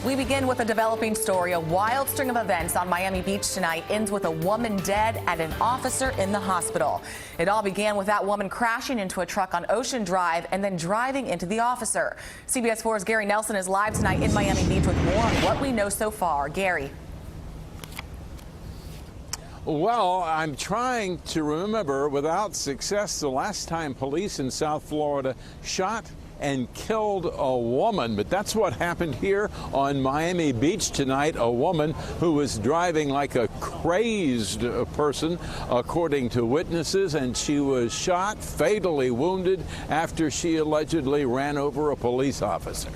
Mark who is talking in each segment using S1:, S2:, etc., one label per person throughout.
S1: We begin with a developing story. A wild string of events on Miami Beach tonight ends with a woman dead and an officer in the hospital. It all began with that woman crashing into a truck on Ocean Drive and then driving into the officer. CBS 4's Gary Nelson is live tonight in Miami Beach with more on what we know so far. Gary.
S2: Well, I'm trying to remember without success the last time police in South Florida shot and killed a woman, but that's what happened here on Miami Beach tonight. A woman who was driving like a crazed person, according to witnesses, and she was shot, fatally wounded after she allegedly ran over a police officer.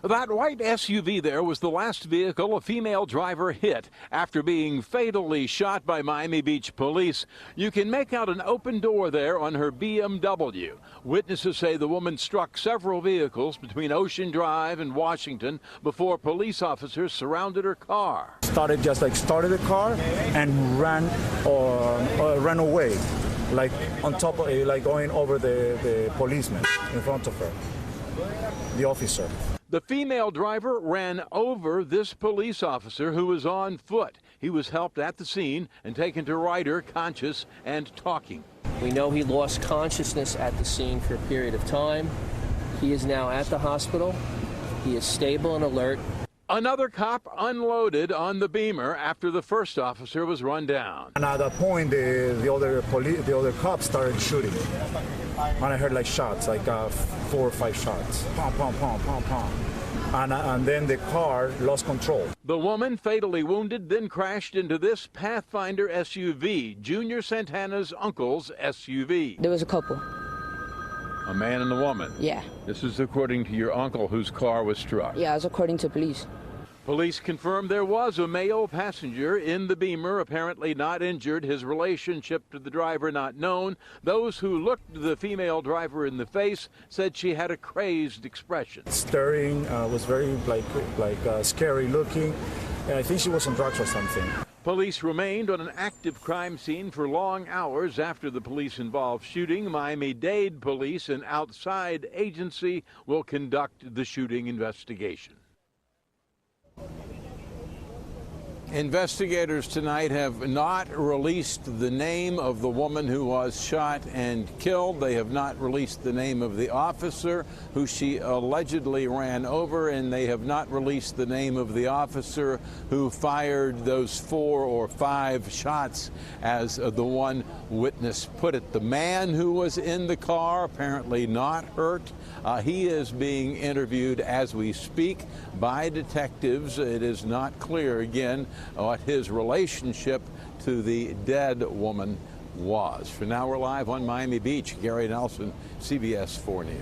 S2: That white SUV there was the last vehicle a female driver hit after being fatally shot by Miami Beach police. You can make out an open door there on her BMW. Witnesses say the woman struck several vehicles between Ocean Drive and Washington before police officers surrounded her car.
S3: Started the car and ran away, like on top of like going over the policeman in front of her, the officer.
S2: The female driver ran over this police officer who was on foot. He was helped at the scene and taken to Ryder, conscious and talking.
S4: We know he lost consciousness at the scene for a period of time. He is now at the hospital. He is stable and alert.
S2: Another cop unloaded on the Beamer after the first officer was run down.
S3: And at that point, the other cops started shooting. And I heard like shots, like 4 or 5 shots. Pom, pom, pom, pom, pom. And then the car lost control.
S2: The woman, fatally wounded, then crashed into this Pathfinder SUV, Junior Santana's uncle's SUV.
S5: There was a couple.
S2: A man and a woman?
S5: Yeah.
S2: This is according to your uncle whose car was struck?
S5: Yeah, it's according to police.
S2: Police confirmed there was a male passenger in the Beamer, apparently not injured. His relationship to the driver not known. Those who looked the female driver in the face said she had a crazed expression.
S3: Staring, was very scary looking. I think she was on drugs or something.
S2: Police remained on an active crime scene for long hours after the police-involved shooting. Miami-Dade Police, an outside agency, will conduct the shooting investigation. Investigators tonight have not released the name of the woman who was shot and killed. They have not released the name of the officer who she allegedly ran over, and they have not released the name of the officer who fired those 4 or 5 shots, as the one witness put it. The man who was in the car, apparently not hurt. He is being interviewed as we speak by detectives. It is not clear, again, what his relationship to the dead woman was. For now, we're live on Miami Beach. Gary Nelson, CBS 4 News.